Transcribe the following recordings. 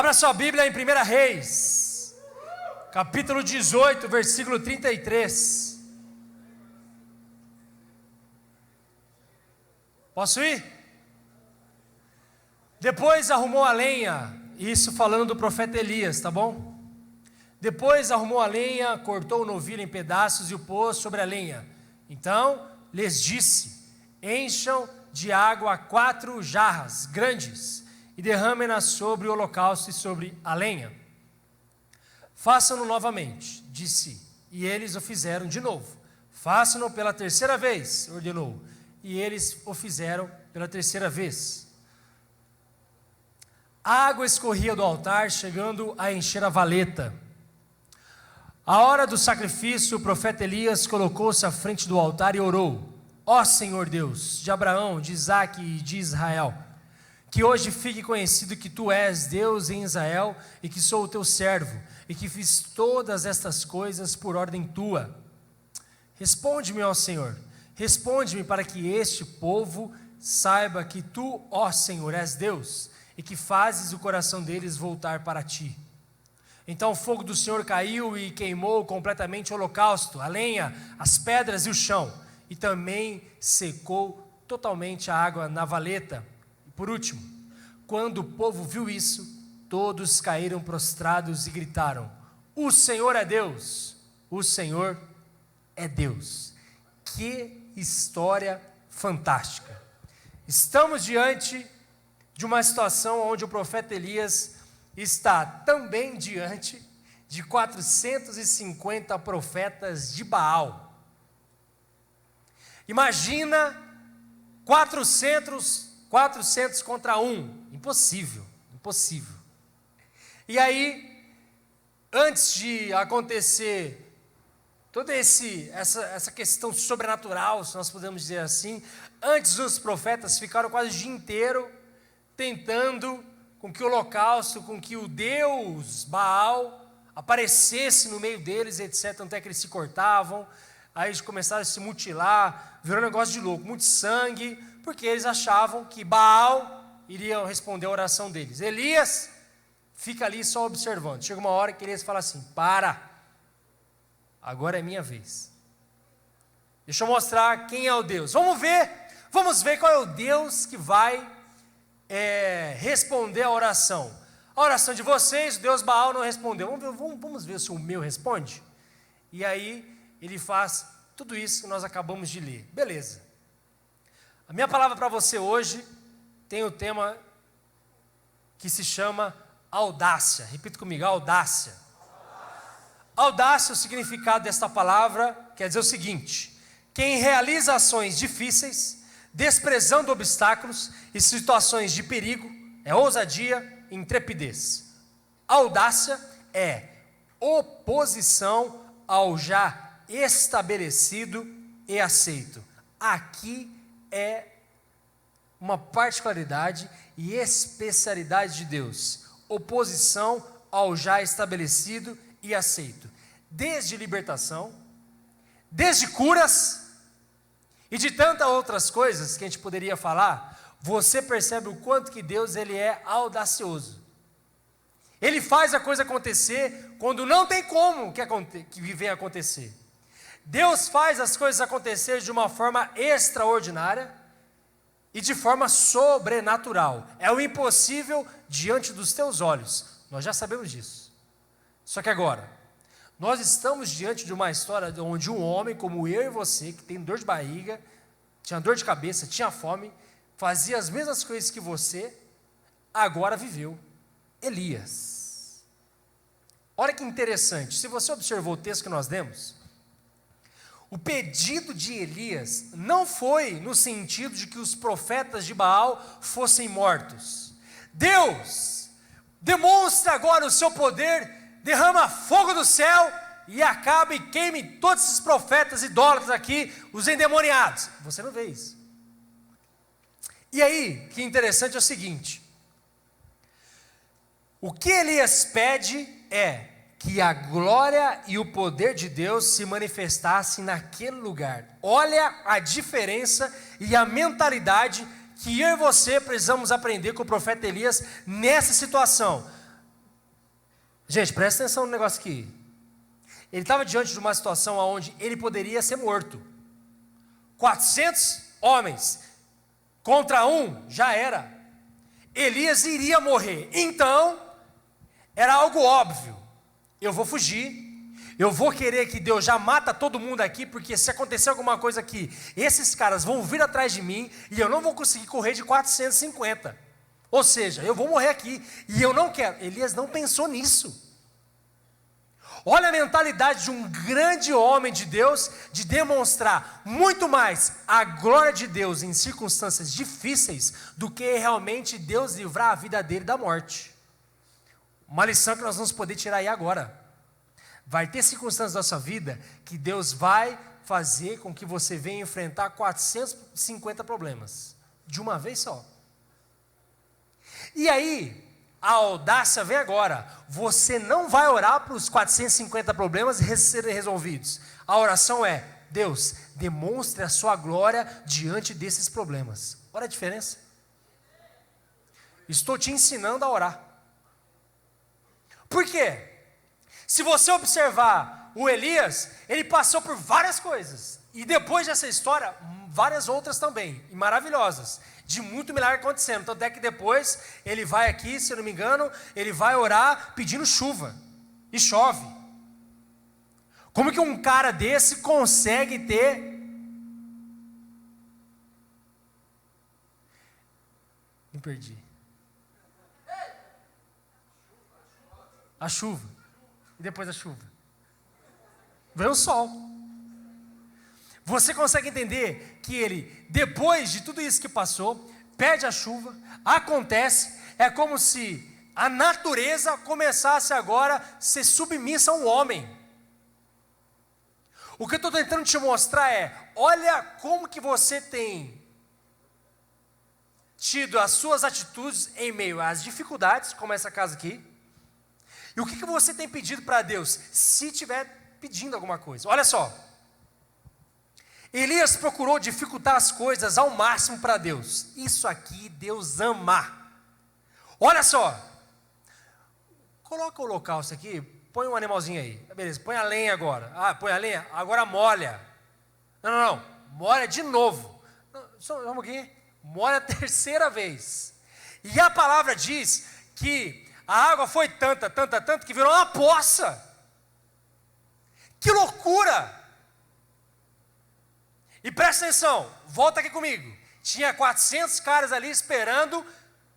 Abra sua Bíblia em 1 Reis, capítulo 18, versículo 33. Posso ir? Depois arrumou a lenha, isso falando do profeta Elias, tá bom? Depois arrumou a lenha, cortou o novilho em pedaços e o pôs sobre a lenha. Então lhes disse: encham de água 4 jarras grandes e derramem-na sobre o holocausto e sobre a lenha. Façam-no novamente, disse, e eles o fizeram de novo. Façam-no pela 3ª vez, ordenou, e eles o fizeram pela 3ª vez. A água escorria do altar, chegando a encher a valeta. À hora do sacrifício, o profeta Elias colocou-se à frente do altar e orou: ó Senhor Deus, de Abraão, de Isaque e de Israel, que hoje fique conhecido que Tu és Deus em Israel e que sou o Teu servo e que fiz todas estas coisas por ordem Tua. Responde-me, ó Senhor, responde-me para que este povo saiba que Tu, ó Senhor, és Deus e que fazes o coração deles voltar para Ti. Então o fogo do Senhor caiu e queimou completamente o holocausto, a lenha, as pedras e o chão, e também secou totalmente a água na valeta. Por último, quando o povo viu isso, todos caíram prostrados e gritaram: o Senhor é Deus, o Senhor é Deus. Que história fantástica! Estamos diante de uma situação onde o profeta Elias está também diante de 450 profetas de Baal. Imagina 400 contra 1, impossível. E aí, antes de acontecer toda essa questão sobrenatural, se nós podemos dizer assim, antes os profetas ficaram quase o dia inteiro tentando com que o holocausto, com que o Deus Baal aparecesse no meio deles, etc. Até que eles se cortavam, aí eles começaram a se mutilar, virou um negócio de louco, muito sangue, porque eles achavam que Baal iria responder a oração deles. Elias fica ali só observando. Chega uma hora que Elias fala assim: para, agora é minha vez. Deixa eu mostrar quem é o Deus. Vamos ver qual é o Deus que vai responder a oração. A oração de vocês, o Deus Baal não respondeu. Vamos ver se o meu responde. E aí ele faz tudo isso que nós acabamos de ler. Beleza. A minha palavra para você hoje tem o tema que se chama audácia. Repita comigo: audácia. Audácia, o significado desta palavra quer dizer o seguinte: quem realiza ações difíceis, desprezando obstáculos e situações de perigo, é ousadia e intrepidez. Audácia é oposição ao já estabelecido e aceito. Aqui é uma particularidade e especialidade de Deus: oposição ao já estabelecido e aceito. Desde libertação, desde curas e de tantas outras coisas que a gente poderia falar, você percebe o quanto que Deus ele é audacioso. Ele faz a coisa acontecer quando não tem como que venha acontecer. Deus faz as coisas acontecer de uma forma extraordinária e de forma sobrenatural. É o impossível diante dos teus olhos. Nós já sabemos disso. Só que agora, nós estamos diante de uma história onde um homem como eu e você, que tem dor de barriga, tinha dor de cabeça, tinha fome, fazia as mesmas coisas que você, agora viveu. Elias. Olha que interessante, se você observou o texto que nós lemos, o pedido de Elias não foi no sentido de que os profetas de Baal fossem mortos. Deus, demonstra agora o seu poder, derrama fogo do céu e acaba e queime todos esses profetas idólatras aqui, os endemoniados. Você não vê isso. E aí, que interessante é o seguinte: o que Elias pede é que a glória e o poder de Deus se manifestassem naquele lugar. Olha a diferença e a mentalidade que eu e você precisamos aprender com o profeta Elias nessa situação. Gente, presta atenção no negócio aqui. Ele estava diante de uma situação onde ele poderia ser morto. 400 homens contra um, já era. Elias iria morrer. Então, era algo óbvio. Eu vou fugir. Eu vou querer que Deus já mata todo mundo aqui, porque se acontecer alguma coisa aqui, esses caras vão vir atrás de mim e eu não vou conseguir correr de 450. Ou seja, eu vou morrer aqui e eu não quero. Elias não pensou nisso. Olha a mentalidade de um grande homem de Deus, de demonstrar muito mais a glória de Deus em circunstâncias difíceis, do que realmente Deus livrar a vida dele da morte. Uma lição que nós vamos poder tirar aí agora. Vai ter circunstâncias da sua vida que Deus vai fazer com que você venha enfrentar 450 problemas, de uma vez só. E aí, a audácia vem agora. Você não vai orar para os 450 problemas serem resolvidos. A oração é: Deus, demonstre a sua glória diante desses problemas. Olha a diferença. Estou te ensinando a orar. Por quê? Se você observar o Elias, ele passou por várias coisas. E depois dessa história, várias outras também, e maravilhosas, de muito milagre acontecendo. Tanto é que depois ele vai aqui, se eu não me engano, ele vai orar pedindo chuva. E chove. Como que um cara desse consegue ter... Me perdi. A chuva. E depois da chuva veio o sol. Você consegue entender que ele, depois de tudo isso que passou, pede a chuva, acontece, é como se a natureza começasse agora a ser submissa ao homem. O que eu estou tentando te mostrar é: olha como que você tem tido as suas atitudes em meio às dificuldades, como essa casa aqui. E o que você tem pedido para Deus, se estiver pedindo alguma coisa? Olha só. Elias procurou dificultar as coisas ao máximo para Deus. Isso aqui Deus ama. Olha só. Coloca o holocausto aqui, põe um animalzinho aí. Beleza, põe a lenha agora. Ah, põe a lenha, agora molha. Não. Molha de novo. Vamos aqui. Molha a terceira vez. E a palavra diz que a água foi tanta, que virou uma poça. Que loucura! E presta atenção, volta aqui comigo. Tinha 400 caras ali esperando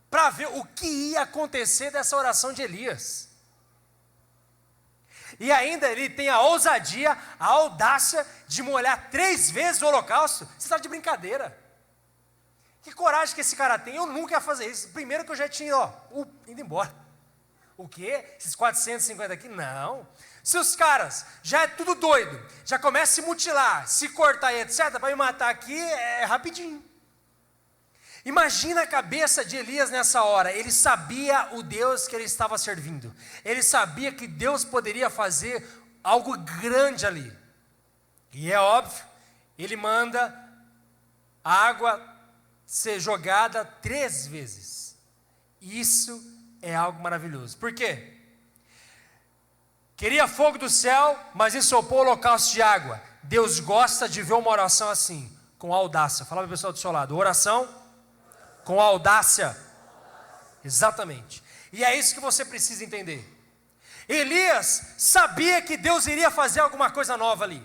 para ver o que ia acontecer dessa oração de Elias. E ainda ele tem a ousadia, a audácia de molhar 3 vezes o holocausto. Você está de brincadeira. Que coragem que esse cara tem. Eu nunca ia fazer isso. Primeiro que eu já tinha, indo embora. O quê? Esses 450 aqui? Não. Se os caras já é tudo doido, já começa a se mutilar, se cortar e etc, para me matar aqui é rapidinho. Imagina a cabeça de Elias nessa hora. Ele sabia o Deus que ele estava servindo. Ele sabia que Deus poderia fazer algo grande ali. E é óbvio, ele manda a água ser jogada 3 vezes. Isso é algo maravilhoso. Por quê? Queria fogo do céu, mas ensopou o holocausto de água. Deus gosta de ver uma oração assim, com audácia. Fala para o pessoal do seu lado, oração com audácia. Exatamente. E é isso que você precisa entender. Elias sabia que Deus iria fazer alguma coisa nova ali.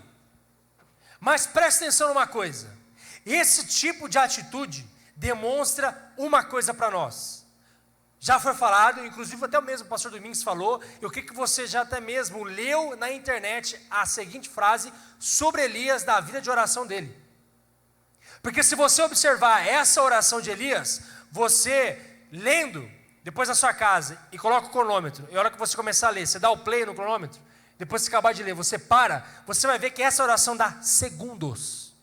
Mas presta atenção numa coisa. Esse tipo de atitude demonstra uma coisa para nós. Já foi falado, inclusive até o mesmo pastor Domingos falou, e o que você já até mesmo leu na internet, a seguinte frase sobre Elias, da vida de oração dele. Porque se você observar essa oração de Elias, você lendo, depois na sua casa, e coloca o cronômetro, e a hora que você começar a ler, você dá o play no cronômetro, depois que acabar de ler, você para, você vai ver que essa oração dá segundos.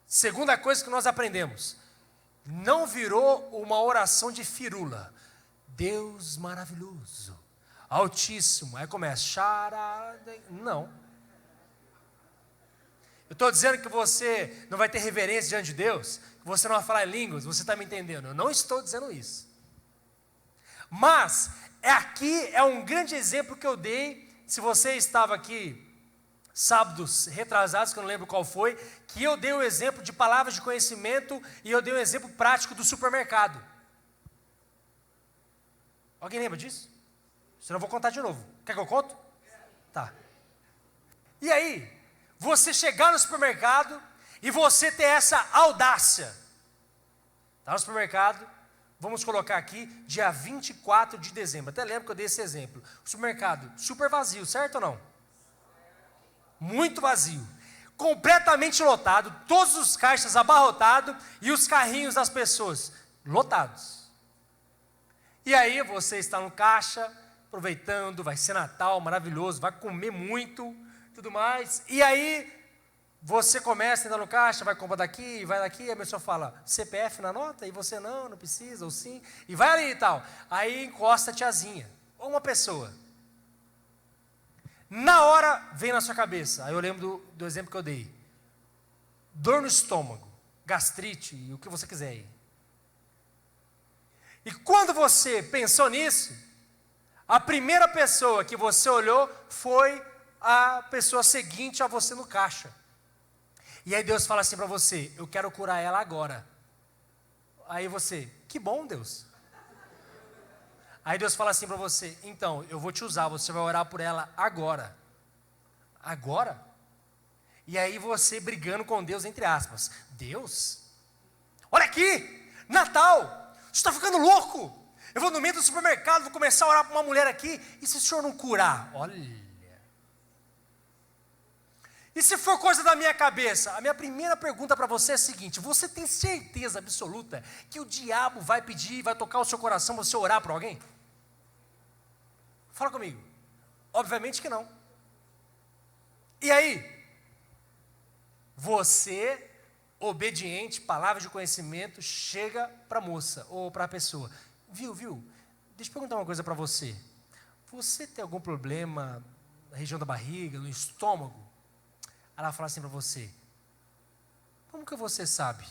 Segunda coisa que nós aprendemos, não virou uma oração de firula. Deus maravilhoso, altíssimo, aí começa, não. Eu estou dizendo que você não vai ter reverência diante de Deus, que você não vai falar em línguas, você está me entendendo? Eu não estou dizendo isso. Mas aqui é um grande exemplo que eu dei, se você estava aqui sábados retrasados, que eu não lembro qual foi, que eu dei o exemplo de palavras de conhecimento e eu dei um exemplo prático do supermercado. Alguém lembra disso? Senão eu vou contar de novo. Quer que eu conto? Tá. E aí, você chegar no supermercado e você ter essa audácia. Está no supermercado, vamos colocar aqui, dia 24 de dezembro. Até lembro que eu dei esse exemplo. O supermercado super vazio, certo ou não? Muito vazio. Completamente lotado, todos os caixas abarrotados e os carrinhos das pessoas lotados. E aí você está no caixa, aproveitando, vai ser Natal, maravilhoso, vai comer muito, tudo mais. E aí você começa a entrar no caixa, vai comprar daqui, vai daqui, a pessoa fala, CPF na nota? E você não precisa, ou sim. E vai ali e tal. Aí encosta a tiazinha, ou uma pessoa. Na hora vem na sua cabeça, aí eu lembro do exemplo que eu dei. Dor no estômago, gastrite, o que você quiser aí. E quando você pensou nisso, a primeira pessoa que você olhou foi a pessoa seguinte a você no caixa. E aí Deus fala assim para você, eu quero curar ela agora. Aí você, que bom Deus. Aí Deus fala assim para você, então, eu vou te usar, você vai orar por ela agora. Agora? E aí você brigando com Deus, entre aspas. Deus? Olha aqui, Natal, você está ficando louco. Eu vou no meio do supermercado, vou começar a orar para uma mulher aqui, e se o senhor não curar? Olha. E se for coisa da minha cabeça? A minha primeira pergunta para você é a seguinte, você tem certeza absoluta que o diabo vai pedir, vai tocar o seu coração para você orar para alguém? Fala comigo. Obviamente que não. E aí? Você, obediente, palavra de conhecimento, chega para a moça ou para a pessoa. Viu? Deixa eu perguntar uma coisa para você. Você tem algum problema na região da barriga, no estômago? Ela fala assim para você, como que você sabe?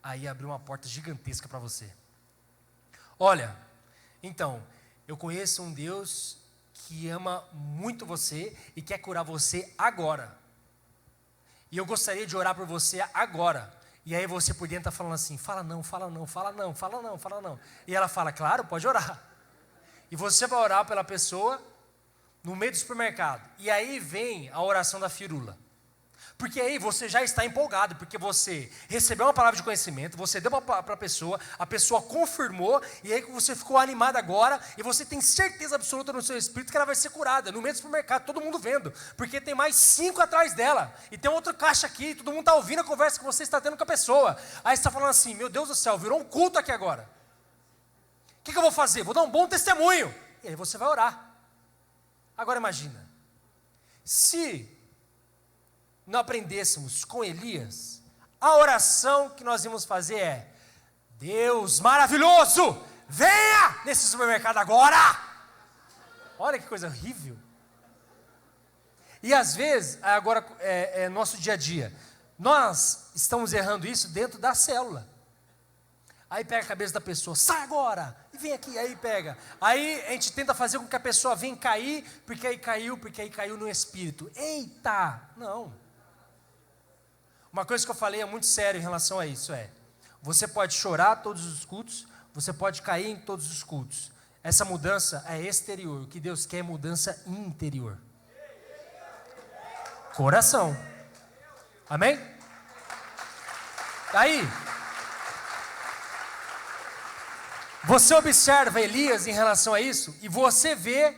Aí abriu uma porta gigantesca para você. Olha, então, eu conheço um Deus que ama muito você e quer curar você agora. E eu gostaria de orar por você agora. E aí você por dentro está falando assim, fala não. E ela fala, claro, pode orar. E você vai orar pela pessoa no meio do supermercado, e aí vem a oração da firula, porque aí você já está empolgado, porque você recebeu uma palavra de conhecimento, você deu para a pessoa confirmou, e aí você ficou animado agora, e você tem certeza absoluta no seu espírito que ela vai ser curada, no meio do supermercado, todo mundo vendo, porque tem mais 5 atrás dela, e tem outro caixa aqui, todo mundo está ouvindo a conversa que você está tendo com a pessoa, aí você está falando assim, meu Deus do céu, virou um culto aqui agora, o que eu vou fazer? Vou dar um bom testemunho, e aí você vai orar. Agora imagina, se não aprendêssemos com Elias, a oração que nós íamos fazer é, Deus maravilhoso, venha nesse supermercado agora. Olha que coisa horrível. E às vezes, agora é nosso dia a dia, nós estamos errando isso dentro da célula. Aí pega a cabeça da pessoa, sai agora, e vem aqui, aí pega. Aí a gente tenta fazer com que a pessoa venha cair, porque aí caiu no espírito. Eita, não. Uma coisa que eu falei é muito sério em relação a isso, você pode chorar todos os cultos, você pode cair em todos os cultos. Essa mudança é exterior, o que Deus quer é mudança interior. Coração. Amém? Aí, você observa Elias em relação a isso, e você vê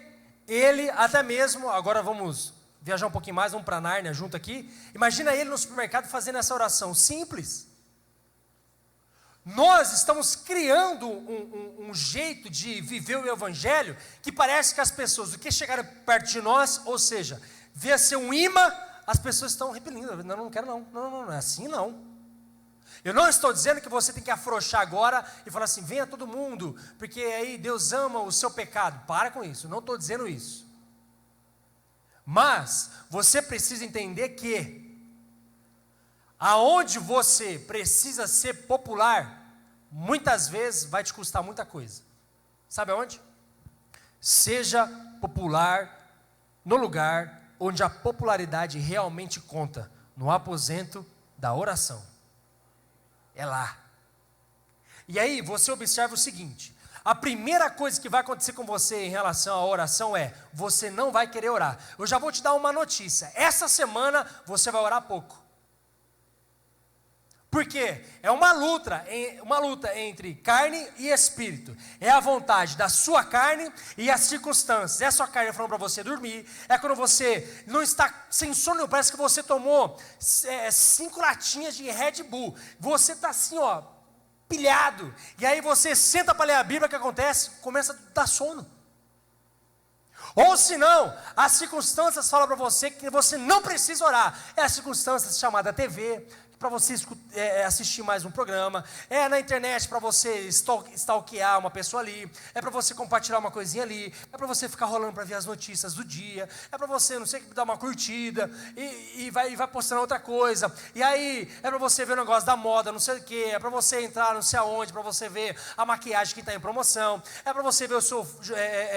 ele até mesmo, agora vamos viajar um pouquinho mais, vamos para Nárnia junto aqui, imagina ele no supermercado fazendo essa oração simples. Nós estamos criando um jeito de viver o evangelho, que parece que as pessoas, do que chegaram perto de nós, ou seja, vê ser um imã, as pessoas estão repelindo, não quero não é assim não. Eu não estou dizendo que você tem que afrouxar agora e falar assim, venha todo mundo, porque aí Deus ama o seu pecado. Para com isso, não estou dizendo isso. Mas você precisa entender que aonde você precisa ser popular, muitas vezes vai te custar muita coisa. Sabe aonde? Seja popular no lugar onde a popularidade realmente conta, no aposento da oração. É lá. E aí você observa o seguinte: a primeira coisa que vai acontecer com você em relação à oração é, você não vai querer orar. Eu já vou te dar uma notícia, essa semana você vai orar pouco. Por quê? É uma luta entre carne e espírito. É a vontade da sua carne e as circunstâncias. É a sua carne falando para você dormir. É quando você não está sem sono, parece que você tomou 5 latinhas de Red Bull. Você está assim, ó, pilhado. E aí você senta para ler a Bíblia, o que acontece? Começa a dar sono. Ou se não, as circunstâncias falam para você que você não precisa orar. É a circunstância chamada TV, para você assistir mais um programa, é na internet para você stalkear uma pessoa ali, é para você compartilhar uma coisinha ali, é para você ficar rolando para ver as notícias do dia, é para você, não sei, dar uma curtida, e vai postando outra coisa, e aí é para você ver o negócio da moda, não sei o que, é para você entrar não sei aonde, para você ver a maquiagem que está em promoção, é para você ver o seu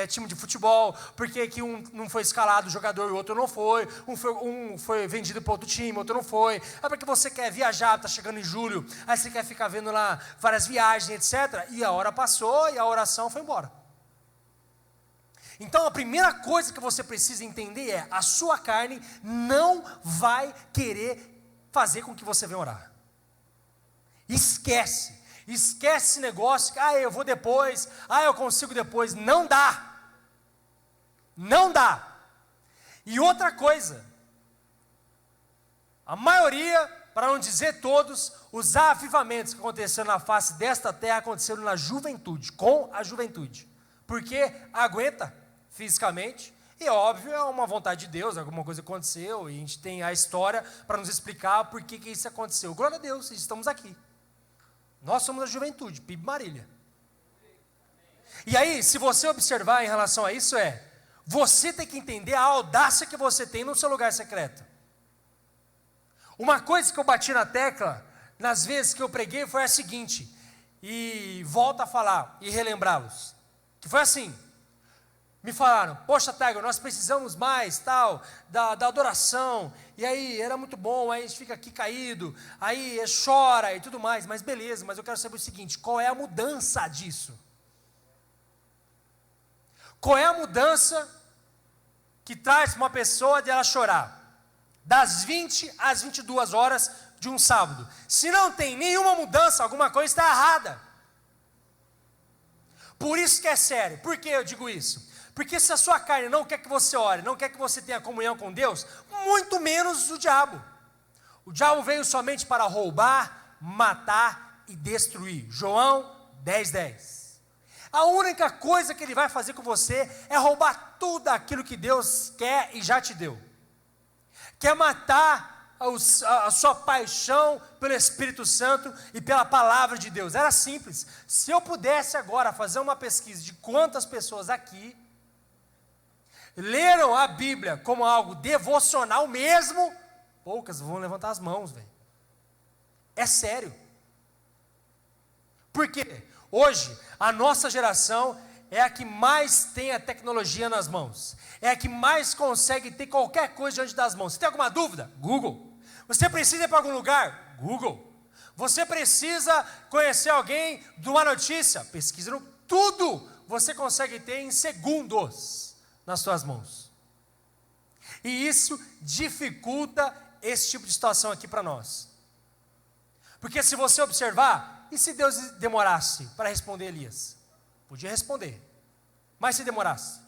time de futebol, porque que um não foi escalado o jogador e o outro não foi, um foi vendido para outro time, outro não foi, é porque você quer viajar, está chegando em julho, aí você quer ficar vendo lá várias viagens, etc. E a hora passou e a oração foi embora. Então a primeira coisa que você precisa entender é, a sua carne não vai querer fazer com que você venha orar. Esquece esse negócio, eu vou depois, eu consigo depois. Não dá. E outra coisa, a maioria, para não dizer todos, os avivamentos que aconteceram na face desta terra aconteceram na juventude, com a juventude, porque aguenta fisicamente, e óbvio, é uma vontade de Deus, alguma coisa aconteceu, e a gente tem a história para nos explicar por que isso aconteceu. Glória a Deus, estamos aqui, nós somos a juventude, PIB Marília. E aí, se você observar em relação a isso, você tem que entender a audácia que você tem no seu lugar secreto. Uma coisa que eu bati na tecla, nas vezes que eu preguei, foi a seguinte, e volto a falar e relembrá-los, que foi assim, me falaram, poxa Tiger, nós precisamos mais, tal, da adoração, e aí era muito bom, aí a gente fica aqui caído, aí chora e tudo mais, mas beleza, mas eu quero saber o seguinte, qual é a mudança disso? Qual é a mudança que traz uma pessoa de ela chorar? Das 20 às 22 horas de um sábado. Se não tem nenhuma mudança, alguma coisa está errada. Por isso que é sério. Por que eu digo isso? Porque se a sua carne não quer que você ore, não quer que você tenha comunhão com Deus, muito menos o diabo. O diabo veio somente para roubar, matar e destruir. João 10:10. A única coisa que ele vai fazer com você é roubar tudo aquilo que Deus quer e já te deu. Quer matar a sua paixão pelo Espírito Santo e pela palavra de Deus. Era simples. Se eu pudesse agora fazer uma pesquisa de quantas pessoas aqui leram a Bíblia como algo devocional mesmo, poucas vão levantar as mãos, velho. É sério. Por quê? Hoje, a nossa geração é a que mais tem a tecnologia nas mãos, é a que mais consegue ter qualquer coisa diante das mãos. Você tem alguma dúvida? Google. Você precisa ir para algum lugar? Google. Você precisa conhecer alguém de uma notícia? Pesquisa no tudo. Você consegue ter em segundos nas suas mãos. E isso dificulta esse tipo de situação aqui para nós. Porque se você observar, e se Deus demorasse para responder Elias? Podia responder, mas se demorasse?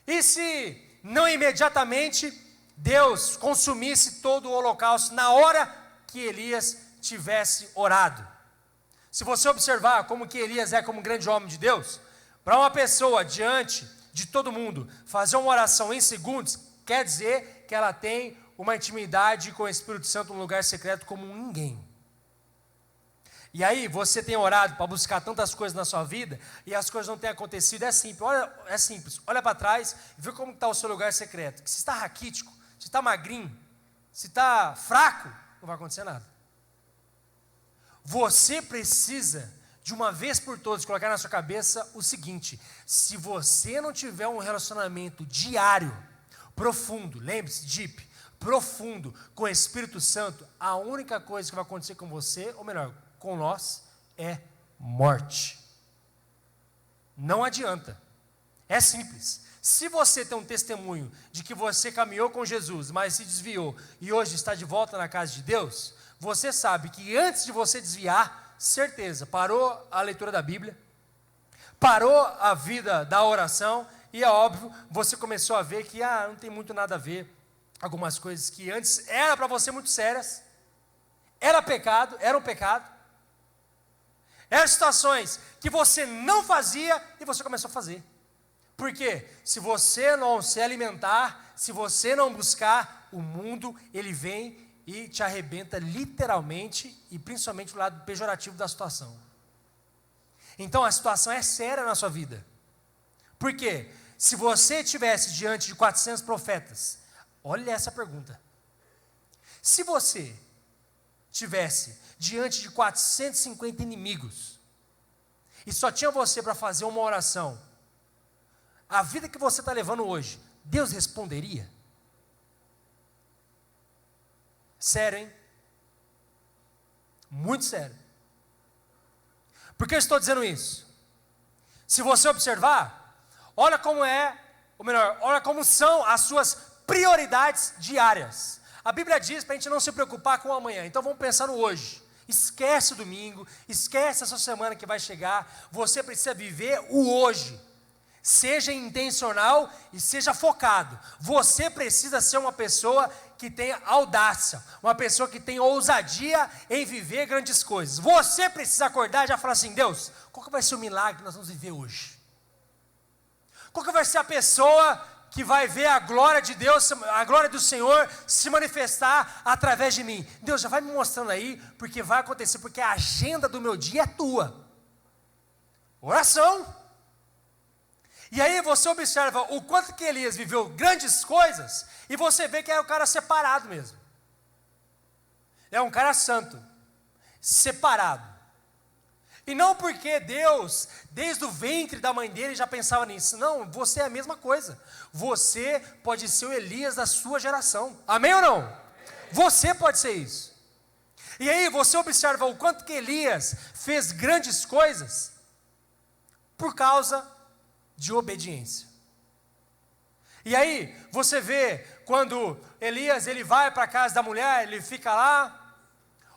E se não imediatamente Deus consumisse todo o holocausto na hora que Elias tivesse orado? Se você observar como que Elias é como um grande homem de Deus, para uma pessoa diante de todo mundo fazer uma oração em segundos, quer dizer que ela tem uma intimidade com o Espírito Santo no lugar secreto como ninguém. E aí você tem orado para buscar tantas coisas na sua vida e as coisas não têm acontecido. É simples, olha para trás e vê como está o seu lugar secreto. Que se está raquítico, se está magrinho, se está fraco, não vai acontecer nada. Você precisa, de uma vez por todas, colocar na sua cabeça o seguinte: se você não tiver um relacionamento diário, profundo, lembre-se, deep, profundo, com o Espírito Santo, a única coisa que vai acontecer com você, ou melhor, com nós, é morte. Não adianta. É simples. Se você tem um testemunho de que você caminhou com Jesus, mas se desviou e hoje está de volta na casa de Deus, você sabe que antes de você desviar, certeza, parou a leitura da Bíblia, parou a vida da oração, e é óbvio, você começou a ver que não tem muito nada a ver, algumas coisas que antes eram para você muito sérias, eram um pecado, eram situações que você não fazia e você começou a fazer. Por quê? Se você não se alimentar, se você não buscar, o mundo, ele vem e te arrebenta literalmente, e principalmente o lado pejorativo da situação. Então a situação é séria na sua vida. Por quê? Se você estivesse diante de 400 profetas, olha essa pergunta. Se você estivesse diante de 450 inimigos, e só tinha você para fazer uma oração, a vida que você está levando hoje, Deus responderia? Sério, hein? Muito sério. Por que eu estou dizendo isso? Se você observar, olha como olha como são as suas prioridades diárias. A Bíblia diz para a gente não se preocupar com o amanhã, então vamos pensar no hoje. Esquece o domingo, esquece essa semana que vai chegar, você precisa viver o hoje. Seja intencional e seja focado. Você precisa ser uma pessoa que tenha audácia, uma pessoa que tenha ousadia em viver grandes coisas. Você precisa acordar e já falar assim: Deus, qual que vai ser o milagre que nós vamos viver hoje? Qual que vai ser a pessoa que vai ver a glória de Deus, a glória do Senhor se manifestar através de mim? Deus, já vai me mostrando aí, porque vai acontecer, porque a agenda do meu dia é tua. Oração. E aí você observa o quanto que Elias viveu grandes coisas, e você vê que é um cara separado mesmo. É um cara santo, separado. E não porque Deus, desde o ventre da mãe dele, já pensava nisso. Não, você é a mesma coisa. Você pode ser o Elias da sua geração. Amém ou não? Você pode ser isso. E aí você observa o quanto que Elias fez grandes coisas por causa de obediência. E aí você vê quando Elias ele vai para a casa da mulher, ele fica lá,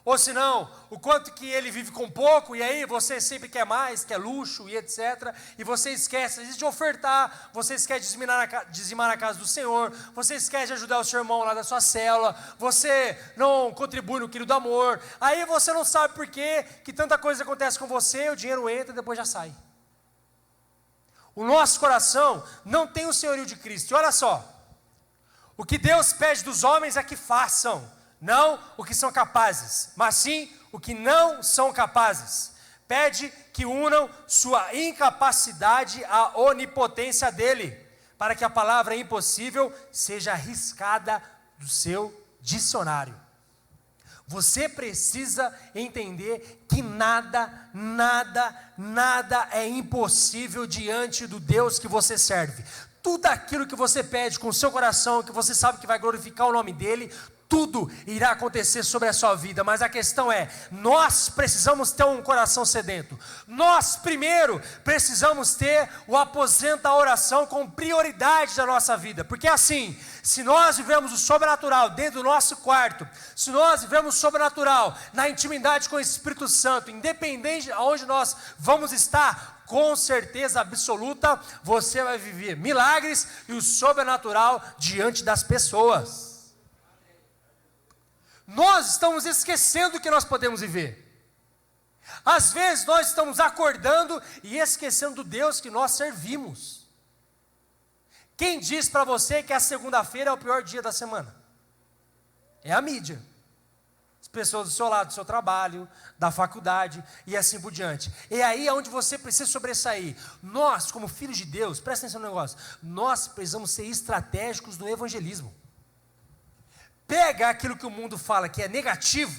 ou se não, o quanto que ele vive com pouco, e aí você sempre quer mais, quer luxo e etc, e você esquece de ofertar, você esquece de dizimar na casa do Senhor, você esquece de ajudar o seu irmão lá da sua célula, você não contribui no quilo do amor, aí você não sabe por que tanta coisa acontece com você, o dinheiro entra e depois já sai. O nosso coração não tem o senhorio de Cristo. E olha só, o que Deus pede dos homens é que façam, não o que são capazes, mas sim o que não são capazes. Pede que unam sua incapacidade à onipotência dele, para que a palavra impossível seja arriscada do seu dicionário. Você precisa entender que nada é impossível diante do Deus que você serve. Tudo aquilo que você pede com o seu coração, que você sabe que vai glorificar o nome dele, tudo irá acontecer sobre a sua vida, mas a questão é, nós precisamos ter um coração sedento, nós primeiro precisamos ter o aposento da oração com prioridade da nossa vida, porque assim, se nós vivemos o sobrenatural dentro do nosso quarto, se nós vivemos o sobrenatural na intimidade com o Espírito Santo, independente de onde nós vamos estar, com certeza absoluta, você vai viver milagres e o sobrenatural diante das pessoas. Nós estamos esquecendo o que nós podemos viver. Às vezes nós estamos acordando e esquecendo do Deus que nós servimos. Quem diz para você que a segunda-feira é o pior dia da semana? É a mídia. As pessoas do seu lado, do seu trabalho, da faculdade e assim por diante. E aí é onde você precisa sobressair. Nós, como filhos de Deus, presta atenção no negócio, nós precisamos ser estratégicos no evangelismo. Pega aquilo que o mundo fala que é negativo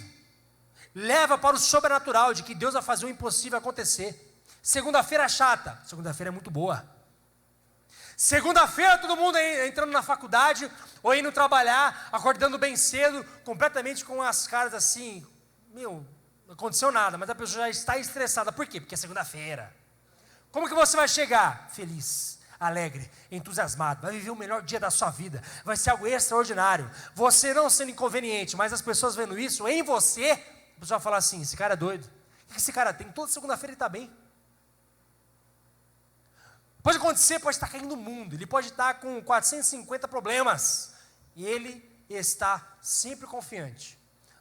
leva para o sobrenatural, de que Deus vai fazer o impossível acontecer. Segunda-feira chata, segunda-feira é muito boa. Segunda-feira todo mundo entrando na faculdade, ou indo trabalhar, acordando bem cedo, completamente com as caras assim, não aconteceu nada, mas a pessoa já está estressada. Por quê? Porque é segunda-feira. Como que você vai chegar? Feliz, alegre, entusiasmado, vai viver o melhor dia da sua vida, vai ser algo extraordinário. Você não sendo inconveniente, mas as pessoas vendo isso em você, a pessoa vai falar assim, esse cara é doido. O que esse cara tem? Toda segunda-feira ele está bem. Pode acontecer, pode estar caindo no mundo, ele pode estar com 450 problemas, e ele está sempre confiante.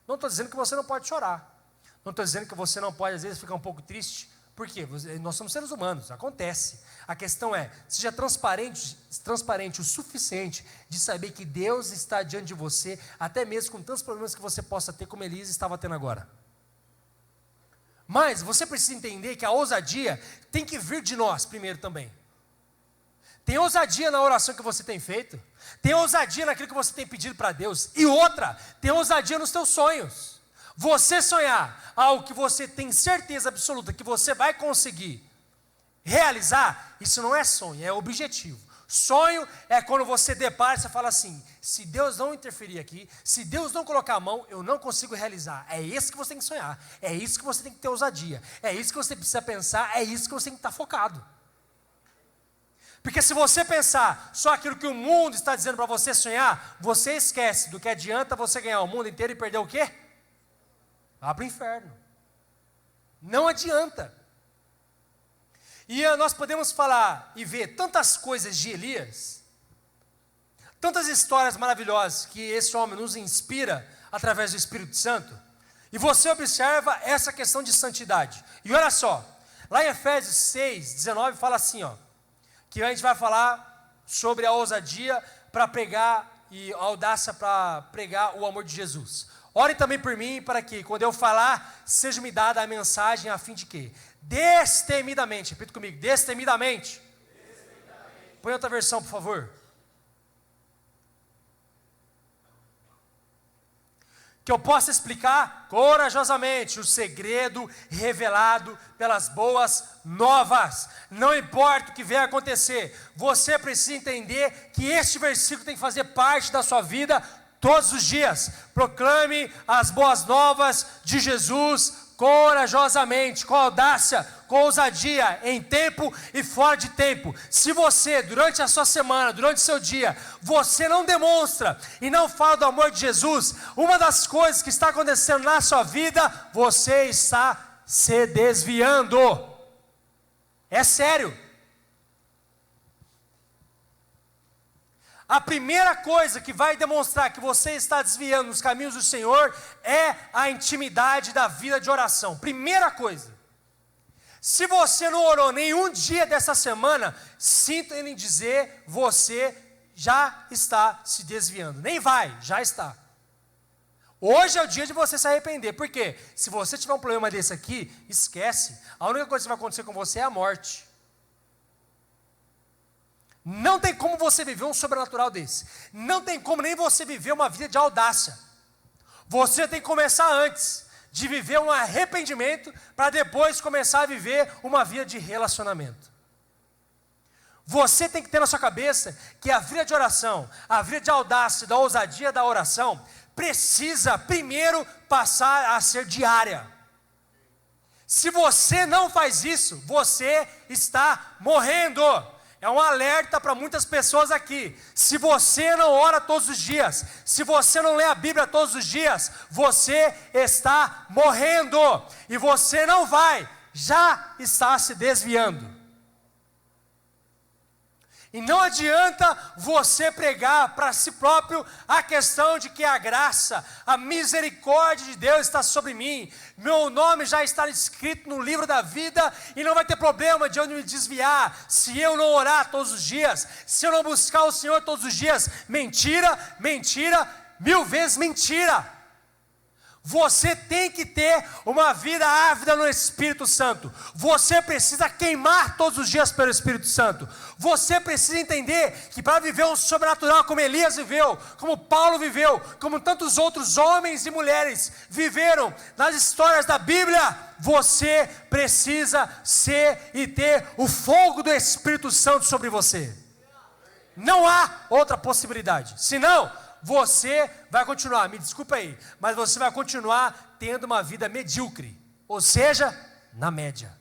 Não estou dizendo que você não pode chorar, não estou dizendo que você não pode às vezes ficar um pouco triste. Por quê? Nós somos seres humanos, acontece. A questão é, seja transparente o suficiente de saber que Deus está diante de você, até mesmo com tantos problemas que você possa ter, como Elisa estava tendo agora. Mas você precisa entender que a ousadia tem que vir de nós primeiro também. Tem ousadia na oração que você tem feito, tem ousadia naquilo que você tem pedido para Deus, e outra, tem ousadia nos teus sonhos. Você sonhar algo que você tem certeza absoluta que você vai conseguir realizar, isso não é sonho, é objetivo. Sonho é quando você depara e você fala assim, se Deus não interferir aqui, se Deus não colocar a mão, eu não consigo realizar. É isso que você tem que sonhar, é isso que você tem que ter ousadia, é isso que você precisa pensar, é isso que você tem que estar focado. Porque se você pensar só aquilo que o mundo está dizendo para você sonhar, você esquece do que adianta você ganhar o mundo inteiro e perder o quê? Vá para o inferno. Não adianta. E nós podemos falar e ver tantas coisas de Elias, tantas histórias maravilhosas que esse homem nos inspira através do Espírito Santo, e você observa essa questão de santidade. E olha só, lá em Efésios 6, 19 fala assim, que a gente vai falar sobre a ousadia para pregar e a audácia para pregar o amor de Jesus. Ore também por mim, para que quando eu falar, seja-me dada a mensagem a fim de que, destemidamente, repita comigo, destemidamente. Põe outra versão, por favor. Que eu possa explicar corajosamente o segredo revelado pelas boas novas. Não importa o que venha acontecer, você precisa entender que este versículo tem que fazer parte da sua vida todos os dias. Proclame as boas novas de Jesus corajosamente, com audácia, com ousadia, em tempo e fora de tempo. Se você, durante a sua semana, durante o seu dia, você não demonstra e não fala do amor de Jesus, uma das coisas que está acontecendo na sua vida, você está se desviando. É sério. A primeira coisa que vai demonstrar que você está desviando nos caminhos do Senhor é a intimidade da vida de oração. Primeira coisa. Se você não orou nenhum dia dessa semana, sinto em dizer, você já está se desviando. Nem vai, já está. Hoje é o dia de você se arrepender. Por quê? Se você tiver um problema desse aqui, esquece. A única coisa que vai acontecer com você é a morte. Não tem como você viver um sobrenatural desse. Não tem como nem você viver uma vida de audácia. Você tem que começar antes de viver um arrependimento, para depois começar a viver uma vida de relacionamento. Você tem que ter na sua cabeça que a vida de oração, a vida de audácia, da ousadia da oração, precisa primeiro passar a ser diária. Se você não faz isso, você está morrendo. É um alerta para muitas pessoas aqui. Se você não ora todos os dias, se você não lê a Bíblia todos os dias, você está morrendo. E você não vai, já está se desviando. E não adianta você pregar para si próprio a questão de que a graça, a misericórdia de Deus está sobre mim. Meu nome já está escrito no livro da vida e não vai ter problema de eu me desviar se eu não orar todos os dias, se eu não buscar o Senhor todos os dias. Mentira, mentira, 1000 vezes mentira. Você tem que ter uma vida ávida no Espírito Santo. Você precisa queimar todos os dias pelo Espírito Santo. Você precisa entender que para viver um sobrenatural como Elias viveu, como Paulo viveu, como tantos outros homens e mulheres viveram nas histórias da Bíblia, você precisa ser e ter o fogo do Espírito Santo sobre você. Não há outra possibilidade. Senão, você vai continuar, me desculpa aí, mas você vai continuar tendo uma vida medíocre, ou seja, na média.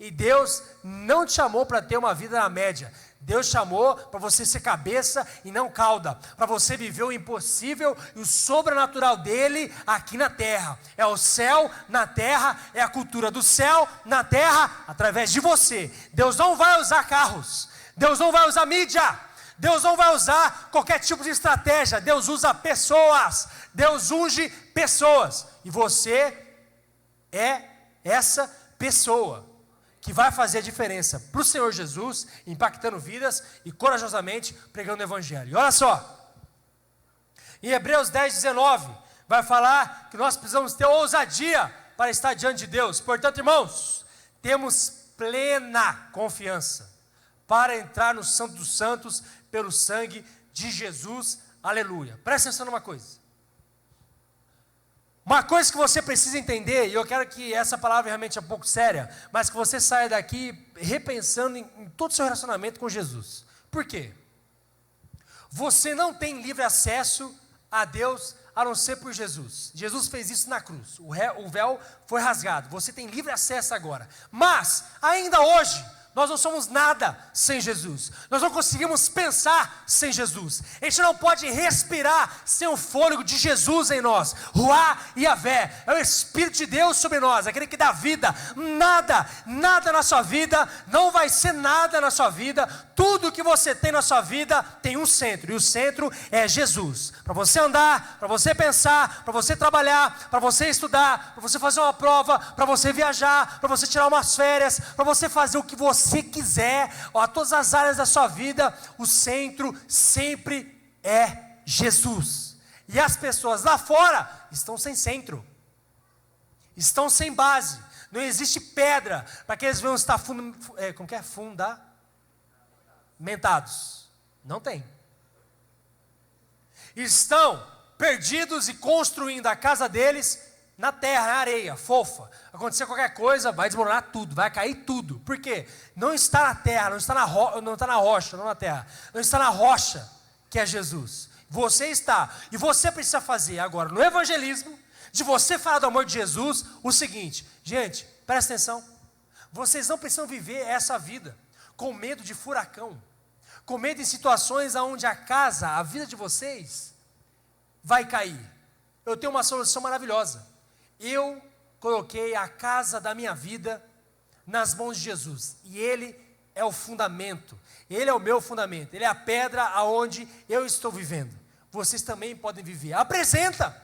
E Deus não te chamou para ter uma vida na média. Deus chamou para você ser cabeça e não cauda, para você viver o impossível e o sobrenatural dele aqui na terra. É o céu na terra, é a cultura do céu na terra, através de você. Deus não vai usar carros, Deus não vai usar mídia, Deus não vai usar qualquer tipo de estratégia. Deus usa pessoas, Deus unge pessoas, e você é essa pessoa que vai fazer a diferença para o Senhor Jesus, impactando vidas e corajosamente pregando o Evangelho. E olha só, em Hebreus 10:19, vai falar que nós precisamos ter ousadia para estar diante de Deus. Portanto, irmãos, temos plena confiança para entrar no Santo dos Santos pelo sangue de Jesus, aleluia. Presta atenção numa coisa. Uma coisa que você precisa entender, e eu quero que essa palavra realmente é um pouco séria, mas que você saia daqui repensando em todo o seu relacionamento com Jesus. Por quê? Você não tem livre acesso a Deus a não ser por Jesus. Jesus fez isso na cruz, o véu foi rasgado, você tem livre acesso agora. Mas, ainda hoje, nós não somos nada sem Jesus. Nós não conseguimos pensar sem Jesus. A gente não pode respirar sem o fôlego de Jesus em nós. Ruá e Yavé, é o Espírito de Deus sobre nós, aquele que dá vida. Nada na sua vida, não vai ser nada na sua vida. Tudo que você tem na sua vida tem um centro, e o centro é Jesus. Para você andar, para você pensar, para você trabalhar, para você estudar, para você fazer uma prova, para você viajar, para você tirar umas férias, para você fazer o que você quiser, a todas as áreas da sua vida, o centro sempre é Jesus. E as pessoas lá fora estão sem centro, estão sem base, não existe pedra para que eles venham estar fundamentados. Não tem. Estão perdidos e construindo a casa deles na terra, na areia, fofa. Acontecer qualquer coisa, vai desmoronar tudo, vai cair tudo. Por quê? Não está na terra, não está na rocha, não na terra. Não está na rocha, que é Jesus. Você está. E você precisa fazer agora, no evangelismo, de você falar do amor de Jesus, o seguinte. Gente, presta atenção. Vocês não precisam viver essa vida com medo de furacão, com medo de situações onde a vida de vocês vai cair. Eu tenho uma solução maravilhosa. Eu coloquei a casa da minha vida nas mãos de Jesus, e Ele é o fundamento, Ele é o meu fundamento, Ele é a pedra aonde eu estou vivendo. Vocês também podem viver. Apresenta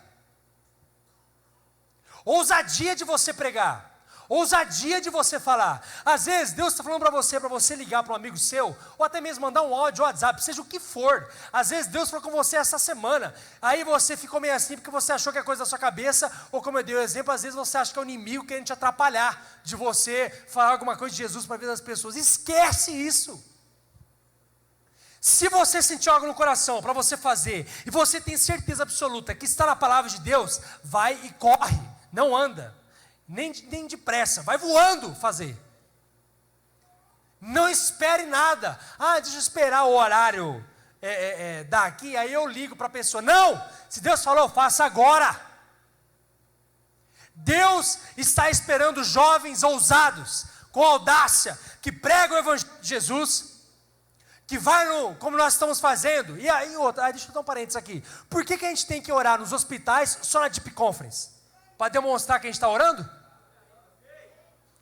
ousadia de você pregar, ousadia de você falar. Às vezes Deus está falando para você ligar para um amigo seu, ou até mesmo mandar um áudio, WhatsApp, seja o que for. Às vezes Deus falou com você essa semana, aí você ficou meio assim porque você achou que é coisa da sua cabeça, ou como eu dei o exemplo, às vezes você acha que é o inimigo querendo te atrapalhar de você falar alguma coisa de Jesus para a vida das pessoas. Esquece isso. Se você sentir algo no coração para você fazer, e você tem certeza absoluta que está na palavra de Deus, vai e corre, não anda, nem depressa, vai voando fazer. Não espere nada. Deixa eu esperar o horário daqui, aí eu ligo para a pessoa. Não, se Deus falou, faça agora. Deus está esperando jovens ousados, com audácia, que pregam o Evangelho de Jesus, que vai como nós estamos fazendo. E aí, deixa eu dar um parênteses aqui. Por que a gente tem que orar nos hospitais só na Deep Conference? Para demonstrar que a gente está orando?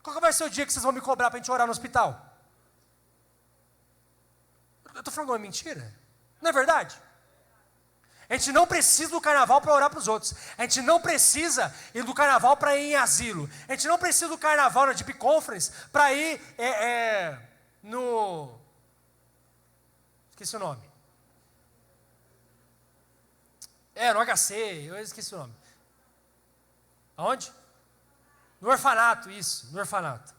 Qual que vai ser o dia que vocês vão me cobrar para a gente orar no hospital? Eu estou falando uma mentira? Não é verdade? A gente não precisa do carnaval para orar para os outros. A gente não precisa ir do carnaval para ir em asilo. A gente não precisa do carnaval na Deep Conference para ir no... Esqueci o nome. No HC, eu esqueci o nome. Aonde? No orfanato, isso, no orfanato.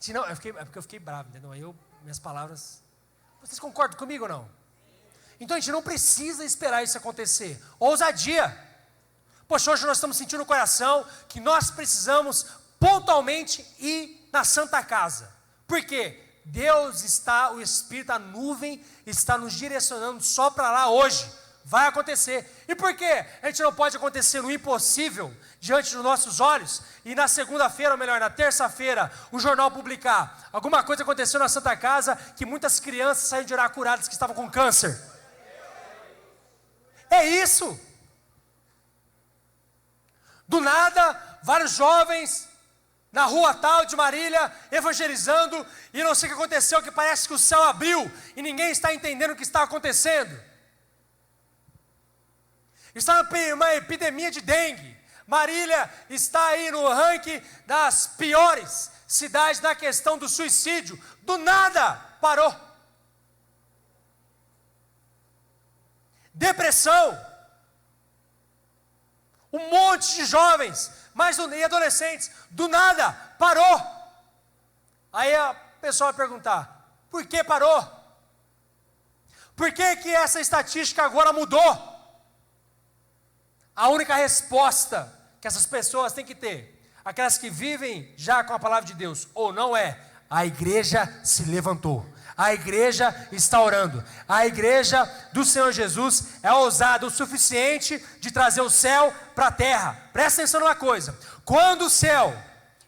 Não, é porque eu fiquei bravo, entendeu? Aí minhas palavras... Vocês concordam comigo ou não? Então a gente não precisa esperar isso acontecer. Ousadia. Poxa, hoje nós estamos sentindo no coração que nós precisamos pontualmente ir na Santa Casa. Por quê? Deus está, o Espírito, a nuvem está nos direcionando só para lá hoje. Vai acontecer. E por quê? A gente não pode acontecer no impossível diante dos nossos olhos e na segunda-feira, ou melhor, na terça-feira, o jornal publicar: alguma coisa aconteceu na Santa Casa que muitas crianças saíram de lá curadas que estavam com câncer. É isso. Do nada, vários jovens na rua tal de Marília, evangelizando, e não sei o que aconteceu, que parece que o céu abriu, e ninguém está entendendo o que está acontecendo. Está uma epidemia de dengue. Marília está aí no ranking das piores cidades na questão do suicídio. Do nada, parou. Depressão. Um monte de jovens, e adolescentes, do nada, parou. Aí a pessoa vai perguntar: por que parou? Por que que essa estatística agora mudou? A única resposta que essas pessoas têm que ter, aquelas que vivem já com a palavra de Deus, ou não é: a igreja se levantou, a igreja está orando, a igreja do Senhor Jesus é ousada o suficiente de trazer o céu para a terra. Presta atenção numa coisa: quando o céu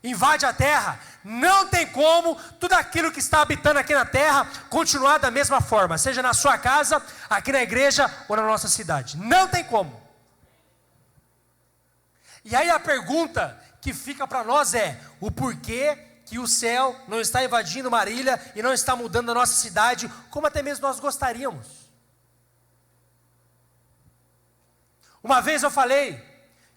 invade a terra, não tem como tudo aquilo que está habitando aqui na terra continuar da mesma forma, seja na sua casa, aqui na igreja ou na nossa cidade. Não tem como. E aí a pergunta que fica para nós é: o porquê que o céu não está invadindo Marília e não está mudando a nossa cidade, como até mesmo nós gostaríamos? Uma vez eu falei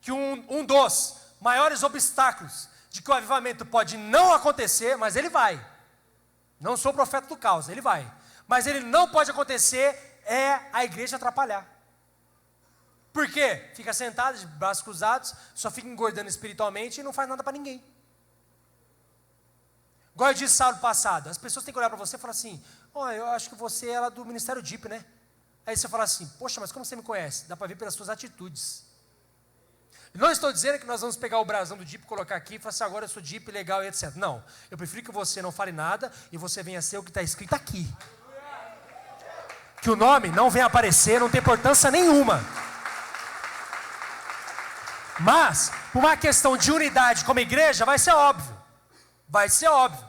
que um dos maiores obstáculos de que o avivamento pode não acontecer, mas ele vai. Não sou profeta do caos, ele vai. Mas ele não pode acontecer é a igreja atrapalhar. Por quê? Fica sentado, de braços cruzados, só fica engordando espiritualmente e não faz nada para ninguém. Igual eu disse sábado passado, as pessoas têm que olhar para você e falar assim: eu acho que você é lá do Ministério DIP, né? Aí você fala assim: poxa, mas como você me conhece? Dá para ver pelas suas atitudes. Não estou dizendo que nós vamos pegar o brasão do DIP, colocar aqui e falar assim: agora eu sou DIP, legal e etc. Não, eu prefiro que você não fale nada e você venha ser o que está escrito aqui. Que o nome não venha aparecer, não tem importância nenhuma. Mas, por uma questão de unidade como igreja, vai ser óbvio. Vai ser óbvio.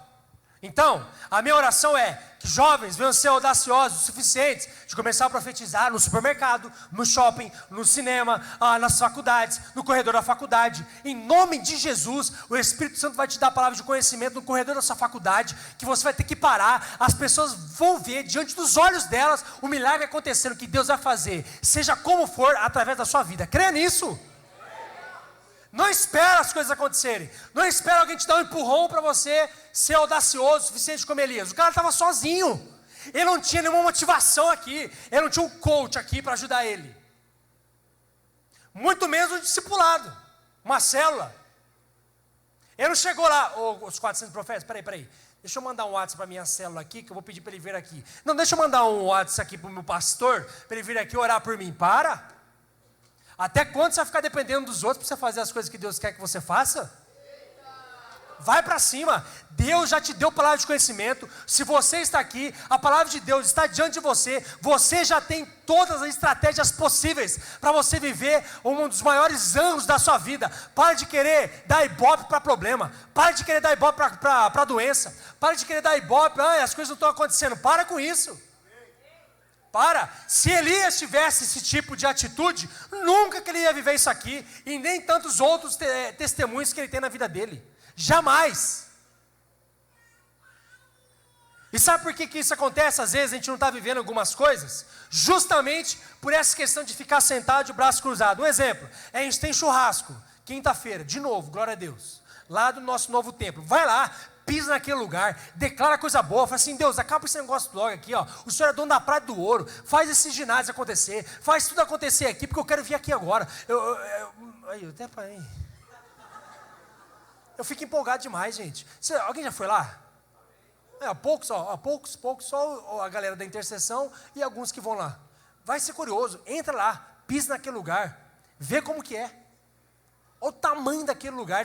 Então, a minha oração é que jovens venham ser audaciosos o suficiente de começar a profetizar no supermercado, no shopping, no cinema, nas faculdades, no corredor da faculdade. Em nome de Jesus, o Espírito Santo vai te dar a palavra de conhecimento no corredor da sua faculdade, que você vai ter que parar, as pessoas vão ver diante dos olhos delas o milagre acontecendo, que Deus vai fazer, seja como for, através da sua vida. Creia nisso. Não espera as coisas acontecerem. Não espera alguém te dar um empurrão para você ser audacioso o suficiente como Elias. O cara estava sozinho. Ele não tinha nenhuma motivação aqui. Ele não tinha um coach aqui para ajudar ele. Muito menos um discipulado. Uma célula. Ele não chegou lá: os 400 profetas, peraí. Deixa eu mandar um WhatsApp para a minha célula aqui, que eu vou pedir para ele vir aqui. Não, deixa eu mandar um WhatsApp aqui para o meu pastor, para ele vir aqui orar por mim. Para. Até quando você vai ficar dependendo dos outros para você fazer as coisas que Deus quer que você faça? Vai para cima. Deus já te deu palavra de conhecimento. Se você está aqui, a palavra de Deus está diante de você. Você já tem todas as estratégias possíveis para você viver um dos maiores anos da sua vida. Para de querer dar ibope para problema. Para de querer dar ibope para doença. Para de querer dar ibope: as coisas não estão acontecendo. Para com isso. Para. Se Elias tivesse esse tipo de atitude, nunca que ele ia viver isso aqui, e nem tantos outros testemunhos que ele tem na vida dele. Jamais. E sabe por que isso acontece? Às vezes a gente não está vivendo algumas coisas, justamente por essa questão de ficar sentado de braço cruzado. Um exemplo: a gente tem churrasco, quinta-feira, de novo, glória a Deus, lá do nosso novo templo. Vai lá, pisa naquele lugar, declara coisa boa, fala assim: Deus, acaba esse negócio logo aqui, ó. O Senhor é dono da Praia do Ouro, faz esse ginásio acontecer, faz tudo acontecer aqui, porque eu quero vir aqui agora. Eu até parei. Eu fico empolgado demais, gente. Alguém já foi lá? Poucos, só a galera da intercessão e alguns que vão lá. Vai ser curioso, entra lá, pisa naquele lugar, vê como que é. Olha o tamanho daquele lugar.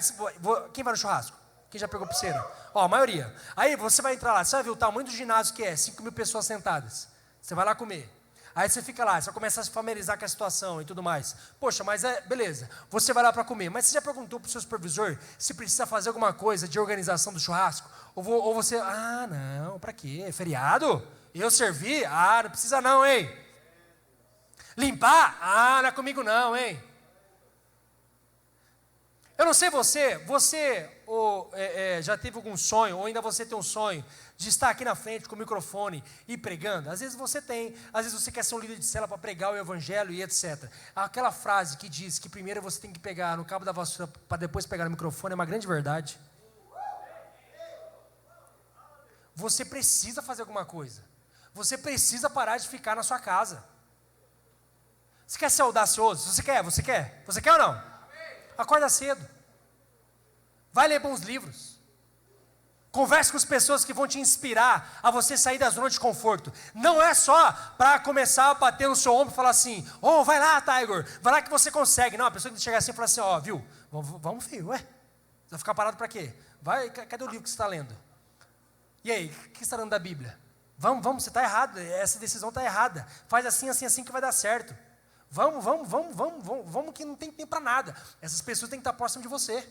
Quem vai no churrasco? Quem já pegou pulseira? A maioria. Aí você vai entrar lá, você vai ver o tamanho do ginásio que é, 5.000 pessoas sentadas. Você vai lá comer. Aí você fica lá, você vai começar a se familiarizar com a situação e tudo mais. Poxa, mas beleza, você vai lá para comer. Mas você já perguntou para o seu supervisor se precisa fazer alguma coisa de organização do churrasco? Ou você, não, para quê? É feriado? Eu servi? Não precisa não, hein? Limpar? Não é comigo não, hein? Eu não sei você já teve algum sonho, ou ainda você tem um sonho, de estar aqui na frente com o microfone e pregando? Às vezes você tem, às vezes você quer ser um líder de célula para pregar o evangelho e etc. Aquela frase que diz que primeiro você tem que pegar no cabo da vassoura para depois pegar no microfone é uma grande verdade. Você precisa fazer alguma coisa. Você precisa parar de ficar na sua casa. Você quer ser audacioso? Você quer? Você quer ou não? Acorda cedo. Vai ler bons livros. Converse com as pessoas que vão te inspirar a você sair da zona de conforto. Não é só para começar a bater no seu ombro e falar assim, vai lá, Tiger, vai lá que você consegue. Não, a pessoa que chegar assim e falar assim, viu, vamos filho, Você vai ficar parado para quê? Cadê o livro que você está lendo? E aí, o que você está lendo da Bíblia? Vamos, você está errado, essa decisão está errada. Faz assim que vai dar certo. Vamos, que não tem tempo para nada. Essas pessoas têm que estar próximas de você.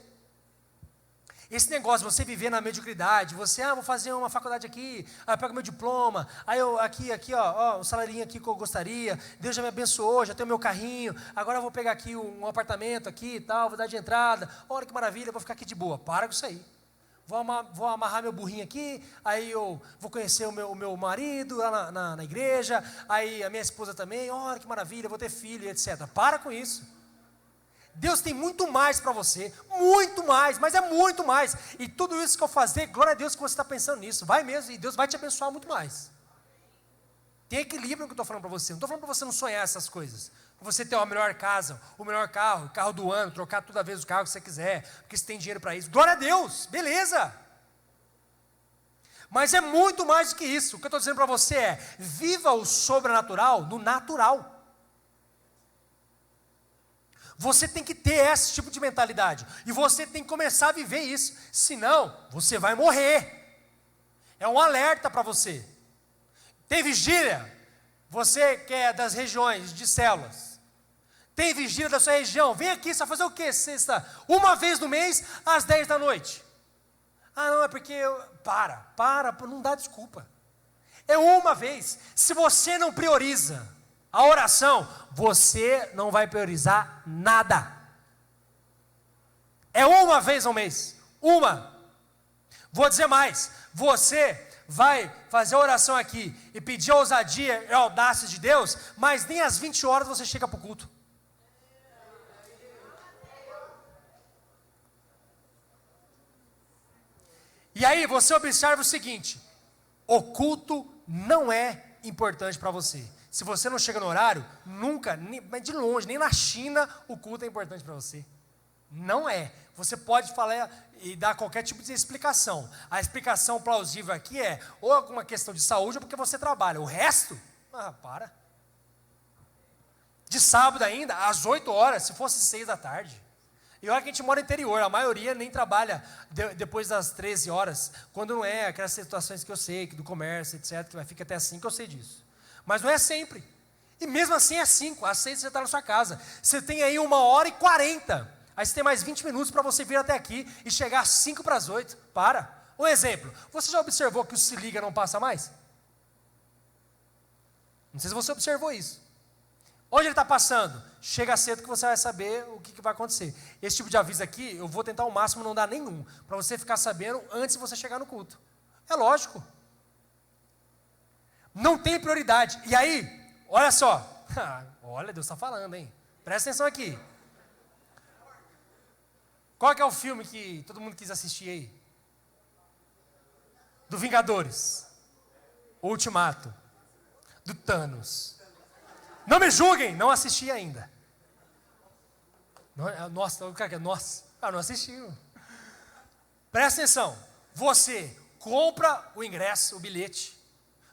Esse negócio de você viver na mediocridade, vou fazer uma faculdade aqui, eu pego meu diploma, aí eu aqui, o salarinho aqui que eu gostaria, Deus já me abençoou, já tenho meu carrinho, agora eu vou pegar aqui um apartamento aqui e tal, vou dar de entrada, olha que maravilha, vou ficar aqui de boa. Para com isso aí. Vou amarrar meu burrinho aqui, aí eu vou conhecer o meu marido lá na igreja, aí a minha esposa também, olha que maravilha, vou ter filho, etc. Para com isso. Deus tem muito mais para você, muito mais, mas é muito mais. E tudo isso que eu fazer, glória a Deus que você está pensando nisso. Vai mesmo, e Deus vai te abençoar muito mais. Tem equilíbrio no que eu estou falando para você. Não estou falando para você não sonhar essas coisas. Para você ter uma melhor casa, o melhor carro, carro do ano, trocar toda vez o carro que você quiser, porque você tem dinheiro para isso. Glória a Deus, beleza. Mas é muito mais do que isso. O que eu estou dizendo para você é, viva o sobrenatural no natural. Você tem que ter esse tipo de mentalidade. E você tem que começar a viver isso. Senão, você vai morrer. É um alerta para você. Tem vigília? Você que é das regiões de células. Tem vigília da sua região? Vem aqui, você vai fazer o quê? Sexta, uma vez no mês, às 10 da noite. Não, é porque não dá desculpa. É uma vez. Se você não prioriza a oração, você não vai priorizar nada. É uma vez ao mês. Uma. Vou dizer mais. Você vai fazer a oração aqui e pedir a ousadia e a audácia de Deus, mas nem às 20 horas você chega para o culto. E aí você observa o seguinte: o culto não é importante para você. Se você não chega no horário, nunca, mas de longe, nem na China, o culto é importante para você. Não é. Você pode falar e dar qualquer tipo de explicação. A explicação plausível aqui é ou alguma questão de saúde ou porque você trabalha. O resto, para. De sábado ainda, às 8 horas, se fosse 6 da tarde. E olha que a gente mora no interior, a maioria nem trabalha depois das 13 horas, quando não é aquelas situações que eu sei, que do comércio, etc., que vai ficar até às 5, eu sei disso. Mas não é sempre. E mesmo assim, às 5, às 6 você está na sua casa. Você tem aí 1h40. Aí você tem mais 20 minutos para você vir até aqui e chegar às 5 para as 8. Para. Um exemplo. Você já observou que o Se Liga não passa mais? Não sei se você observou isso. Onde ele está passando? Chega cedo que você vai saber o que vai acontecer. Esse tipo de aviso aqui, eu vou tentar ao máximo não dar nenhum, para você ficar sabendo antes de você chegar no culto. É lógico. Não tem prioridade. E aí, olha só. Olha, Deus está falando, hein? Presta atenção aqui. Qual que é o filme que todo mundo quis assistir aí? Do Vingadores. O Ultimato. Do Thanos. Não me julguem, não assisti ainda. Nossa, o cara que é nossa. Não assisti. Presta atenção, você compra o ingresso, o bilhete,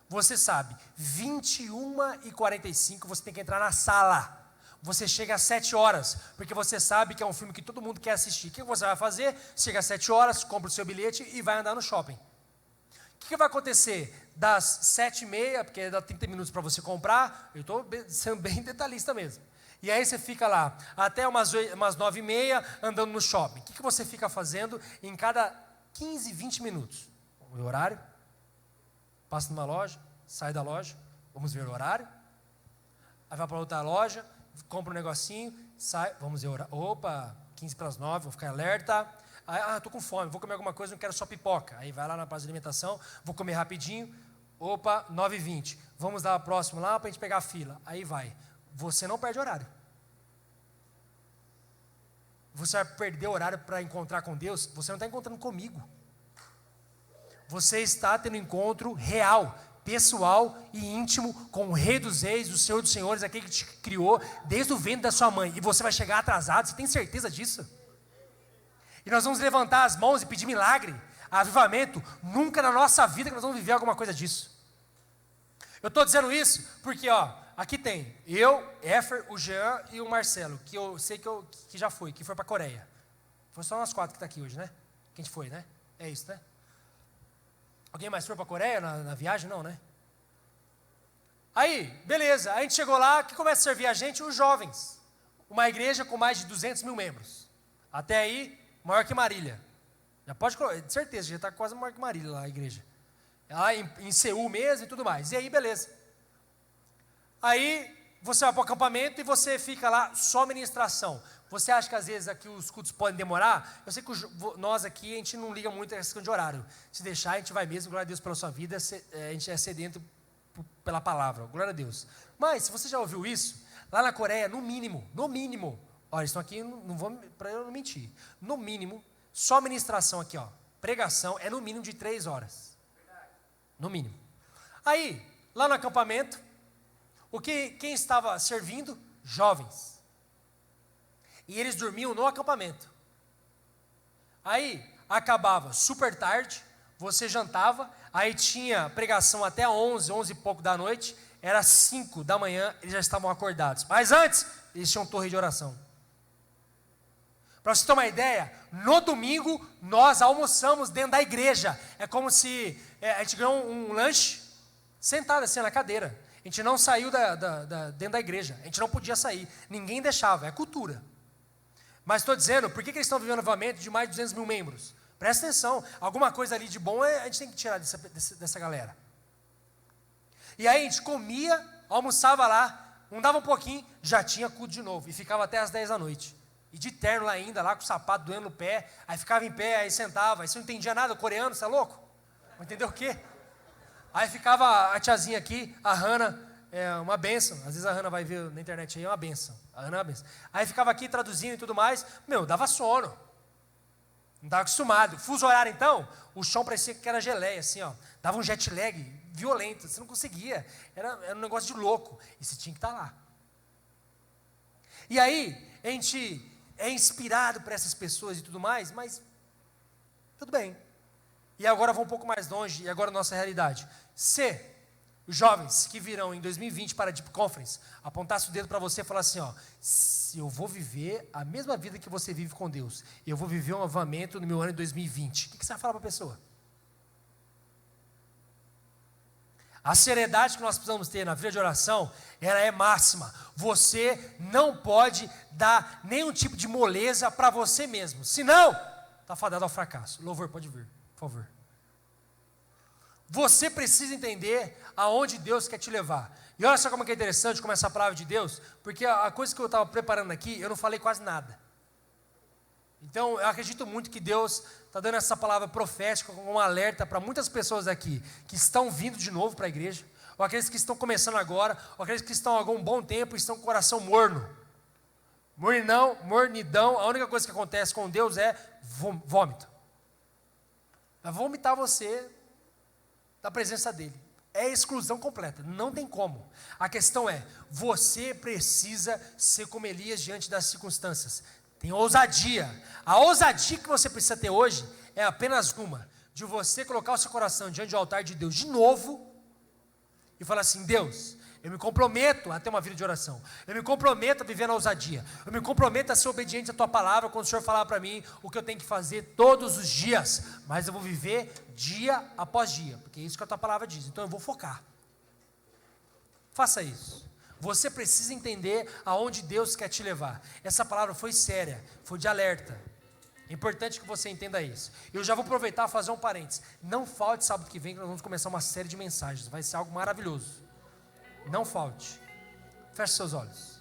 você sabe, 21h45 você tem que entrar na sala. Você chega às 7 horas, porque você sabe que é um filme que todo mundo quer assistir. O que você vai fazer? Chega às 7 horas, compra o seu bilhete e vai andar no shopping. O que vai acontecer das 7h30, porque dá 30 minutos para você comprar, eu estou sendo bem detalhista mesmo. E aí você fica lá até umas 9h30 andando no shopping. O que você fica fazendo em cada 15, 20 minutos? O horário, passa numa loja, sai da loja, vamos ver o horário, aí vai para outra loja, compra um negocinho, sai, vamos ver o horário, opa, 8h45, vou ficar alerta, aí, estou com fome, vou comer alguma coisa, não quero só pipoca, aí vai lá na praça de alimentação, vou comer rapidinho, opa, 9h20, vamos dar o próximo lá para a gente pegar a fila, aí vai, você não perde horário, você vai perder horário para encontrar com Deus, você não está encontrando comigo, você está tendo um encontro real, pessoal e íntimo com o Rei dos Reis, o Senhor dos Senhores, aquele que te criou desde o ventre da sua mãe, e você vai chegar atrasado, você tem certeza disso? E nós vamos levantar as mãos e pedir milagre, avivamento, nunca na nossa vida que nós vamos viver alguma coisa disso. Eu estou dizendo isso porque, aqui tem eu, Éfer, o Jean e o Marcelo, que eu sei que já foi, que foi para a Coreia. Foi só nós 4 que está aqui hoje, né? Que a gente foi, né? É isso, né? Alguém mais foi para a Coreia na viagem? Não, né? Aí, beleza, a gente chegou lá, que começa a servir a gente? Os jovens. Uma igreja com mais de 200 mil membros. Até aí, maior que Marília. Já pode, de certeza, já está quase maior que Marília lá a igreja. Lá em Seul mesmo e tudo mais. E aí, beleza. Aí, você vai para o acampamento e você fica lá, só ministração. Você acha que às vezes aqui os cultos podem demorar? Eu sei que nós aqui, a gente não liga muito a essa questão de horário. Se deixar, a gente vai mesmo, glória a Deus pela sua vida, a gente é sedento pela palavra, glória a Deus. Mas, se você já ouviu isso, lá na Coreia, no mínimo, olha, estão aqui, não vou, para eu não mentir, no mínimo, só ministração aqui, pregação, é no mínimo de 3 horas. No mínimo. Aí, lá no acampamento, quem estava servindo? Jovens. E eles dormiam no acampamento. Aí, acabava super tarde, você jantava, aí tinha pregação até 11 e pouco da noite, era 5 da manhã, eles já estavam acordados. Mas antes, eles tinham torre de oração. Para você ter uma ideia, no domingo, nós almoçamos dentro da igreja. É como se a gente ganhou um lanche, sentado assim na cadeira. A gente não saiu dentro da igreja, a gente não podia sair, ninguém deixava, é cultura. Mas estou dizendo, por que eles estão vivendo avivamento de mais de 200 mil membros? Presta atenção, alguma coisa ali de bom a gente tem que tirar dessa galera. E aí a gente comia, almoçava lá, não dava um pouquinho, já tinha culto de novo, e ficava até as 10 da noite. E de terno lá ainda, lá com o sapato doendo no pé, aí ficava em pé, aí sentava, aí você não entendia nada, coreano, você é louco? Não entendeu o quê? Aí ficava a tiazinha aqui, a Hannah, uma bênção, às vezes a Hannah vai ver na internet aí, é uma bênção, a Hannah é uma bênção. Aí ficava aqui traduzindo e tudo mais, dava sono, não estava acostumado. Fuso horário então, o chão parecia que era geleia, assim, dava um jet lag violento, você não conseguia, era um negócio de louco, e você tinha que estar lá. E aí, a gente é inspirado por essas pessoas e tudo mais, mas tudo bem. E agora vou um pouco mais longe, e agora a nossa realidade. Se os jovens que virão em 2020 para a Deep Conference apontasse o dedo para você e falasse assim, se eu vou viver a mesma vida que você vive com Deus, eu vou viver um avivamento no meu ano de 2020, o que você vai falar para a pessoa? A seriedade que nós precisamos ter na vida de oração, ela é máxima. Você não pode dar nenhum tipo de moleza para você mesmo, senão, está fadado ao fracasso. Louvor, pode vir, por favor. Você precisa entender aonde Deus quer te levar. E olha só como é interessante como essa palavra de Deus, porque a coisa que eu estava preparando aqui, eu não falei quase nada. Então, eu acredito muito que Deus está dando essa palavra profética como um alerta para muitas pessoas aqui, que estão vindo de novo para a igreja, ou aqueles que estão começando agora, ou aqueles que estão há algum bom tempo e estão com o coração morno. Mornidão, a única coisa que acontece com Deus é vômito. Vai vomitar você da presença dele. É exclusão completa, não tem como. A questão é, você precisa ser como Elias diante das circunstâncias. Tem ousadia. A ousadia que você precisa ter hoje é apenas uma, de você colocar o seu coração diante do altar de Deus de novo, e falar assim: Deus, eu me comprometo a ter uma vida de oração, eu me comprometo a viver na ousadia, eu me comprometo a ser obediente à tua palavra, quando o Senhor falar para mim o que eu tenho que fazer todos os dias, mas eu vou viver dia após dia, porque é isso que a tua palavra diz, então eu vou focar. Faça isso. Você precisa entender aonde Deus quer te levar. Essa palavra foi séria, foi de alerta. É importante que você entenda isso. Eu já vou aproveitar e fazer um parênteses. Não falte sábado que vem, que nós vamos começar uma série de mensagens. Vai ser algo maravilhoso. Não falte. Feche seus olhos.